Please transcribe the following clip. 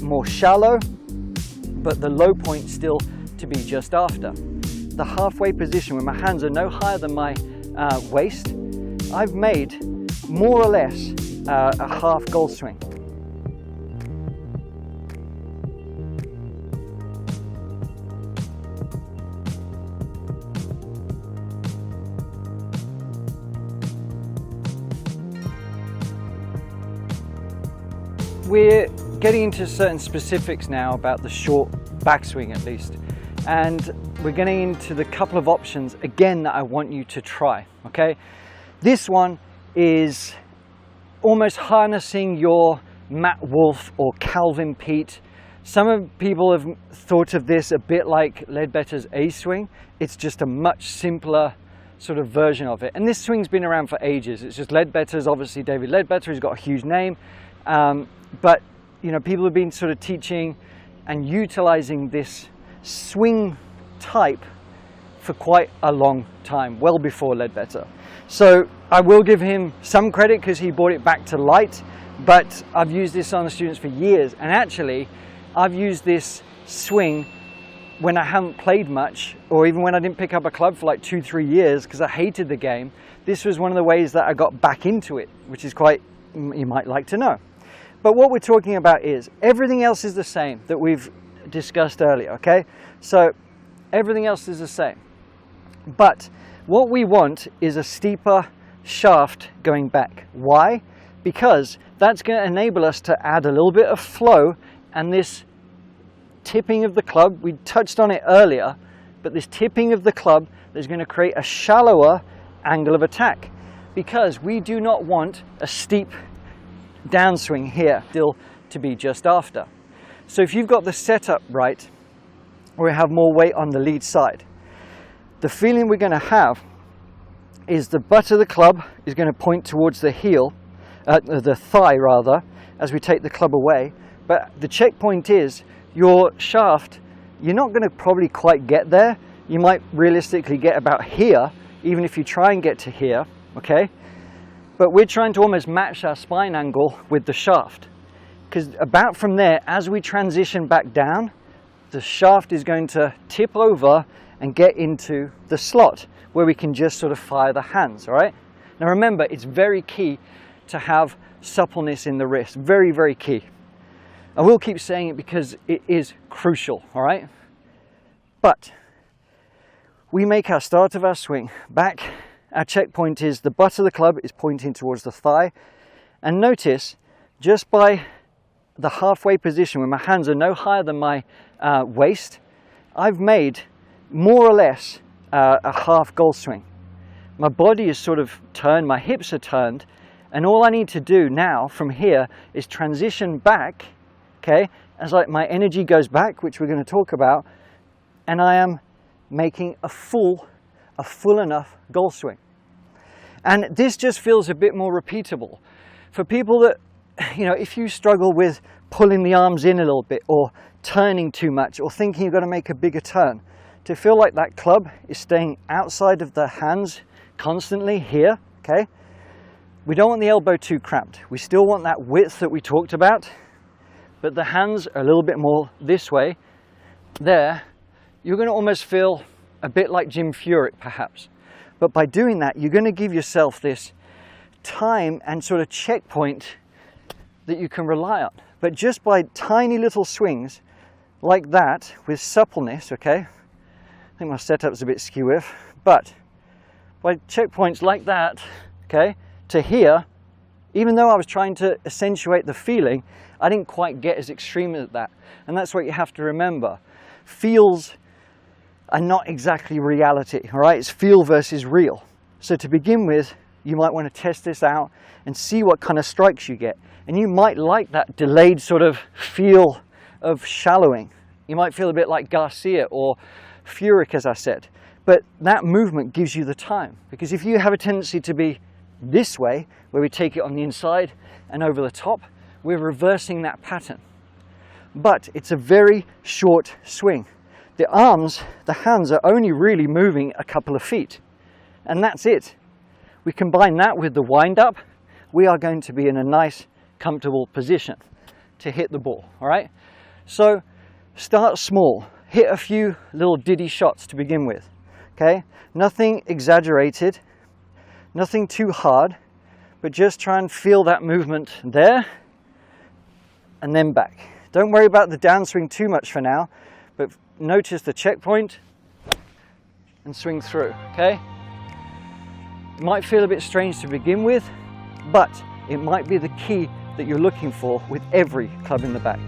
more shallow, but the low point still to be just after. The halfway position where my hands are no higher than my waist, I've made more or less a half goal swing. We're getting into certain specifics now about the short backswing at least, and we're getting into the couple of options again that I want you to try. Okay, this one is almost harnessing your Matt Wolf or Calvin Peete. Some people have thought of this a bit like Leadbetter's A swing. It's just a much simpler sort of version of it, and this swing's been around for ages. It's just Leadbetter's obviously David Leadbetter, he's got a huge name, but you know, people have been sort of teaching and utilizing this swing type for quite a long time, well before Leadbetter. So I will give him some credit because he brought it back to light, but I've used this on the students for years, and actually I've used this swing when I haven't played much, or even when I didn't pick up a club for like 2-3 years because I hated the game. This was one of the ways that I got back into it, which is quite, you might like to know. But what we're talking about is everything else is the same that we've discussed earlier, okay? So everything else is the same. But what we want is a steeper shaft going back. Why? Because that's going to enable us to add a little bit of flow, and this tipping of the club, we touched on it earlier, but this tipping of the club is going to create a shallower angle of attack, because we do not want a steep downswing here, still to be just after. So if you've got the setup right, or we have more weight on the lead side, the feeling we're going to have is the butt of the club is going to point towards the heel, the thigh rather, as we take the club away. But the checkpoint is your shaft, you're not going to probably quite get there. You might realistically get about here, even if you try and get to here, okay? But we're trying to almost match our spine angle with the shaft, because about from there, as we transition back down, the shaft is going to tip over and get into the slot where we can just sort of fire the hands, all right? Now remember, it's very key to have suppleness in the wrist, very, very key. I will keep saying it because it is crucial, all right? But we make our start of our swing back. Our checkpoint is the butt of the club is pointing towards the thigh. And notice, just by the halfway position where my hands are no higher than my waist, I've made more or less a half goal swing. My body is sort of turned, my hips are turned, and all I need to do now from here is transition back, okay, as like my energy goes back, which we're going to talk about, and I am making a full enough goal swing. And this just feels a bit more repeatable. For people that, you know, if you struggle with pulling the arms in a little bit, or turning too much, or thinking you've got to make a bigger turn, to feel like that club is staying outside of the hands constantly here, okay? We don't want the elbow too cramped. We still want that width that we talked about, but the hands are a little bit more this way. There, you're going to almost feel a bit like Jim Furyk perhaps. But by doing that, you're going to give yourself this time and sort of checkpoint that you can rely on. But just by tiny little swings like that with suppleness, okay? I think my setup's a bit skew-if, but by checkpoints like that, okay, to here, even though I was trying to accentuate the feeling, I didn't quite get as extreme as that. And that's what you have to remember. Feels are not exactly reality, all right? It's feel versus real. So to begin with, you might want to test this out and see what kind of strikes you get. And you might like that delayed sort of feel of shallowing. You might feel a bit like Garcia or Furyk, as I said. But that movement gives you the time. Because if you have a tendency to be this way, where we take it on the inside and over the top, we're reversing that pattern. But it's a very short swing. The arms, the hands are only really moving a couple of feet. And that's it. We combine that with the wind-up, we are going to be in a nice, comfortable position to hit the ball, all right? So start small, hit a few little diddy shots to begin with, okay? Nothing exaggerated, nothing too hard, but just try and feel that movement there and then back. Don't worry about the downswing too much for now, but notice the checkpoint and swing through, okay? It might feel a bit strange to begin with, but it might be the key that you're looking for with every club in the back.